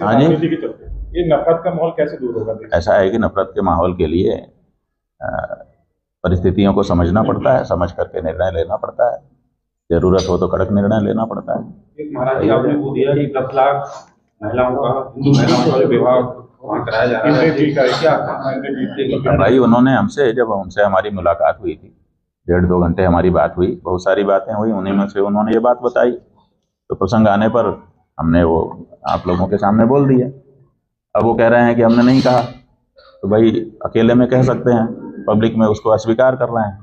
हाँ जी, राजनीति के चलते ये नफरत का माहौल कैसे दूर होगा? ऐसा है कि नफरत के माहौल के लिए परिस्थितियों को समझना पड़ता है, समझ करके निर्णय लेना पड़ता है, जरूरत हो तो कड़क निर्णय लेना पड़ता है। एक महाराज जी आपने वो दिया कि 10 लाख महिलाओं का, हिंदू महिलाओं का जो विवाह वहाँ कराया जा रहा है, क्या भाई उन्होंने हमसे, जब हमसे हमारी मुलाकात हुई थी, 1.5-2 घंटे हमारी बात हुई, बहुत सारी बातें हुई, उन्हीं में से उन्होंने ये बात बताई, तो प्रसंग आने पर हमने वो आप लोगों के सामने बोल दिया। अब वो कह रहे हैं कि हमने नहीं कहा, तो भाई अकेले में कह सकते हैं, पब्लिक में उसको अस्वीकार कर रहे हैं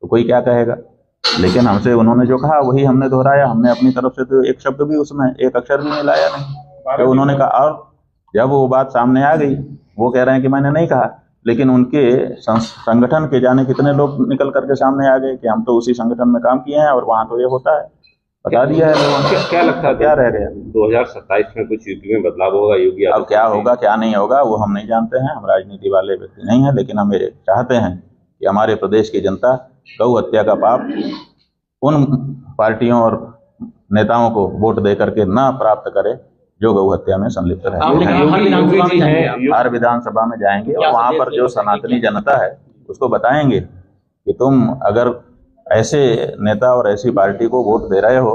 तो कोई क्या कहेगा। लेकिन हमसे उन्होंने जो कहा वही हमने दोहराया, हमने अपनी तरफ से तो एक शब्द भी उसमें, एक अक्षर भी मिलाया नहीं। तो उन्होंने कहा, और जब वो बात सामने आ गई, वो कह रहे हैं कि मैंने नहीं कहा, लेकिन उनके संगठन के जाने कितने लोग निकल करके सामने आ गए कि हम तो उसी संगठन में काम किए हैं और वहां तो ये होता है, बता दिया है लोगों ने। क्या लगता है क्या रह गया? 2027 में कुछ यूपी में बदलाव होगा? योगी अब क्या होगा क्या नहीं होगा वो हम नहीं जानते हैं, हम राजनीति वाले व्यक्ति नहीं हैं, लेकिन हम ये चाहते हैं कि हमारे प्रदेश की जनता गौ हत्या का पाप उन पार्टियों और नेताओं को वोट दे करके न प्राप्त करे जो गौ हत्या में संलिप्त रहे। हर विधानसभा में जाएंगे और वहां पर जो सनातनी जनता है उसको बताएंगे कि तुम अगर ऐसे नेता और ऐसी पार्टी को वोट दे रहे हो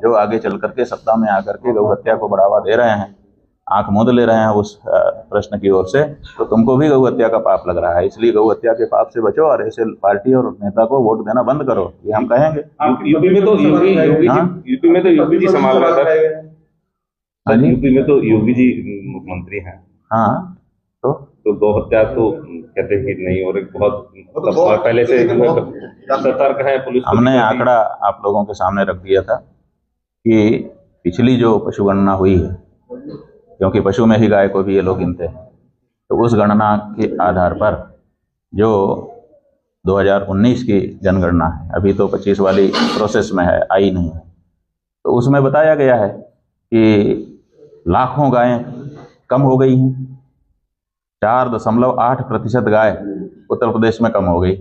जो आगे चल करके सत्ता में आकर के गौ हत्या को बढ़ावा दे रहे हैं, आंख मूंद ले रहे हैं उस प्रश्न की ओर से, तो तुमको भी गौ हत्या का पाप लग रहा है। इसलिए गौ हत्या के पाप से बचो और ऐसे पार्टी और नेता को वोट देना बंद करो, ये हम कहेंगे। यूपी में तो योगी जी संभाल रहा है सर। यूपी में तो योगी जी मुख्यमंत्री हैं। हाँ, तो गौ हत्या तो कहते हैं कि नहीं, और बहुत मतलब पहले से सतर्क है पुलिस। हमने आंकड़ा आप लोगों के सामने रख दिया था कि पिछली जो पशु गणना हुई है, क्योंकि पशु में ही गाय को भी ये लोग गिनते हैं, तो उस गणना के आधार पर जो 2019 की जनगणना है, अभी तो 25 वाली प्रोसेस में है, आई नहीं है, तो उसमें बताया गया है कि लाखों गायें कम हो गई हैं, 4.8% गाय उत्तर प्रदेश में कम हो गई,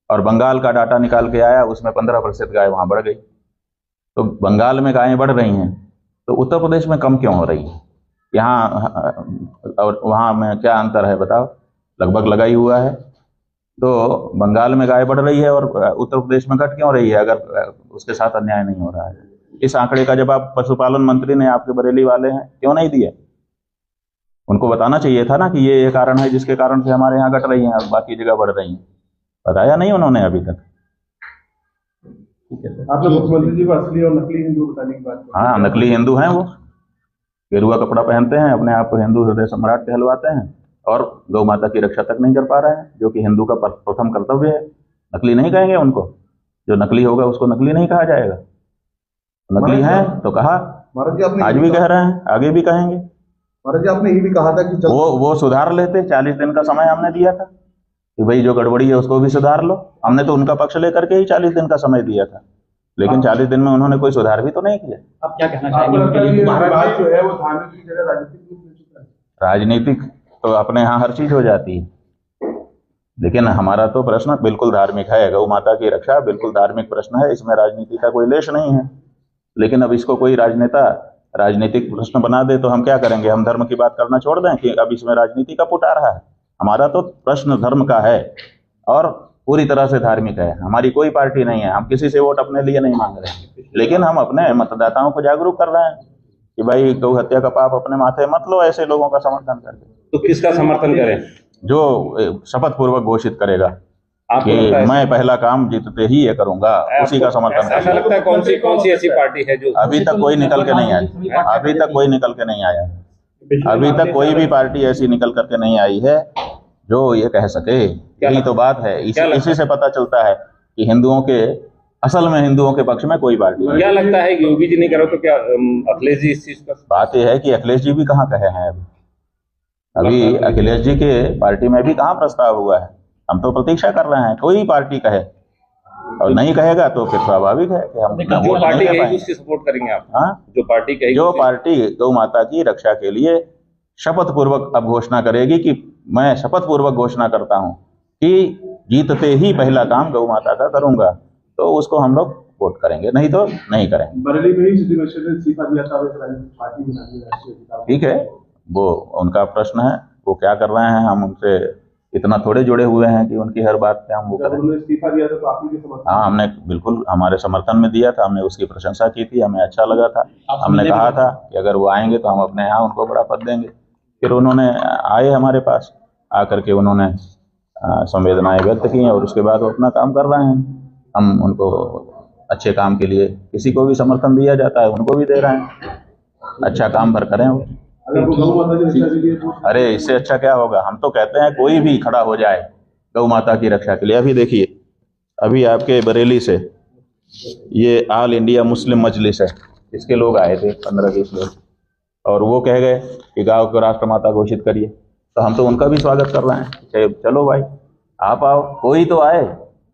और बंगाल का डाटा निकाल के आया, उसमें 15% गाय वहां बढ़ गई। तो बंगाल में गायें बढ़ रही हैं तो उत्तर प्रदेश में कम क्यों हो रही है? यहाँ और वहाँ में क्या अंतर है बताओ? लगभग लगा ही हुआ है। तो बंगाल में गाय बढ़ रही है और उत्तर प्रदेश में घट क्यों रही है अगर उसके साथ अन्याय नहीं हो रहा है? इस आंकड़े का जवाब पशुपालन मंत्री ने, आपके बरेली वाले हैं, क्यों नहीं दिए? उनको बताना चाहिए था ना कि ये कारण है जिसके कारण से हमारे यहाँ घट रही हैं और बाकी जगह बढ़ रही हैं। बताया नहीं उन्होंने अभी तक। आपने मुख्यमंत्री जी को असली और नकली हिंदू बताने की बात। हाँ, नकली हिंदू हैं वो, गेरुआ कपड़ा पहनते हैं, अपने आप को हिंदू हृदय सम्राट कहलवाते हैं और गौ माता की रक्षा तक नहीं कर पा रहे हैं, जो कि हिंदू का प्रथम कर्तव्य है। नकली नहीं कहेंगे उनको, जो नकली होगा उसको नकली नहीं कहा जाएगा। नकली है तो कहा, आज भी कह रहे हैं, आगे भी कहेंगे। महाराज जी आपने ये भी कहा था कि वो सुधार लेते, 40 दिन का समय हमने दिया था कि भाई जो गड़बड़ी है उसको भी सुधार लो। हमने तो उनका पक्ष लेकर के ही 40 दिन का समय दिया था, लेकिन 40 दिन में उन्होंने कोई सुधार भी तो नहीं किया। आप क्या कहना चाहेंगे? बात जो है वो धार्मिक की जगह राजनीतिक, राजनीतिक तो अपने यहाँ हर चीज हो जाती है, लेकिन हमारा तो प्रश्न बिल्कुल धार्मिक है। गौ माता की रक्षा बिल्कुल धार्मिक प्रश्न है, इसमें राजनीति का कोई लेश नहीं है। लेकिन अब इसको कोई राजनेता राजनीतिक प्रश्न बना दे तो हम क्या करेंगे? हम धर्म की बात करना छोड़ दें कि अब इसमें राजनीति का पुट आ रहा है? हमारा तो प्रश्न धर्म का है और पूरी तरह से धार्मिक है। हमारी कोई पार्टी नहीं है, हम किसी से वोट अपने लिए नहीं मांग रहे हैं, लेकिन हम अपने मतदाताओं को जागरूक कर रहे हैं कि भाई गौ हत्या का पाप अपने माथे मत लो ऐसे लोगों का समर्थन करके। तो किसका समर्थन करें? जो शपथ पूर्वक घोषित करेगा आपको कि मैं पहला काम जीतते ही ये करूंगा, उसी का समर्थन ऐसा लगता है कौन सी ऐसी पार्टी है जो अभी तक कोई निकल के नहीं आई? अभी तक कोई निकल के नहीं आया, अभी तक कोई भी पार्टी ऐसी निकल करके नहीं आई है जो ये कह सके। यही तो बात है, इसी से पता चलता है कि हिंदुओं के, असल में हिंदुओं के पक्ष में कोई पार्टी नहीं। क्या लगता है कि योगी जी नहीं करो तो क्या अखिलेश जी इस चीज का? बात यह है कि अखिलेश जी भी कहाँ कहे हैं अभी अखिलेश जी के पार्टी में भी कहाँ प्रस्ताव हुआ है? हम तो प्रतीक्षा कर रहे हैं कोई पार्टी कहे, और नहीं कहेगा तो फिर स्वाभाविक है कि हम जो पार्टी कहेगी उसकी सपोर्ट करेंगे आप। हाँ, जो पार्टी कहेगी, जो पार्टी गौ माता की रक्षा के लिए शपथ पूर्वक अब घोषणा करेगी कि मैं शपथ पूर्वक घोषणा करता हूं कि जीतते ही पहला काम गौ माता का करूंगा, तो उसको हम लोग वोट करेंगे, नहीं तो नहीं करेंगे। बरेली में ही सिटी मिनिस्टर ने इस्तीफा दिया था, पार्टी में ठीक है, वो उनका प्रश्न है, वो क्या कर रहे हैं, हम उनसे इतना थोड़े जुड़े हुए हैं कि उनकी हर बात पे हम वो करें। उन्होंने इस्तीफा दिया था तो आप ही के समर्थन? हाँ, हमने बिल्कुल हमारे समर्थन में दिया था, हमने उसकी प्रशंसा की थी, हमें अच्छा लगा था। हमने कहा था कि अगर वो आएंगे तो हम अपने यहाँ उनको बड़ा पद देंगे। फिर उन्होंने आए हमारे पास, आकर के उन्होंने संवेदनाएं व्यक्त की और उसके बाद वो अपना काम कर रहे हैं। हम उनको अच्छे काम के लिए किसी को भी समर्थन दिया जाता है, उनको भी दे रहे हैं। अच्छा काम पर करें वो। अगर वो गौ माता की रक्षा के लिए तो अरे इससे अच्छा क्या होगा, हम तो कहते हैं कोई भी खड़ा हो जाए गौ माता की रक्षा के लिए। अभी देखिए, अभी आपके बरेली से ये ऑल इंडिया मुस्लिम मजलिस है, इसके लोग आए थे 15-20 लोग, और वो कह गए कि गांव को राष्ट्रमाता घोषित करिए, तो हम तो उनका भी स्वागत कर रहे हैं। चलो भाई, आप आओ, कोई तो आए।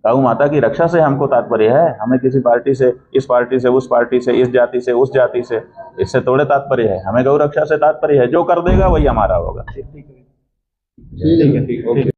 गौ माता की रक्षा से हमको तात्पर्य है, हमें किसी पार्टी से, इस पार्टी से, उस पार्टी से, इस जाति से, उस जाति से, इससे थोड़े तात्पर्य है। हमें गौ रक्षा से तात्पर्य है, जो कर देगा वही हमारा होगा। ठीक है, ठीक है, ओके।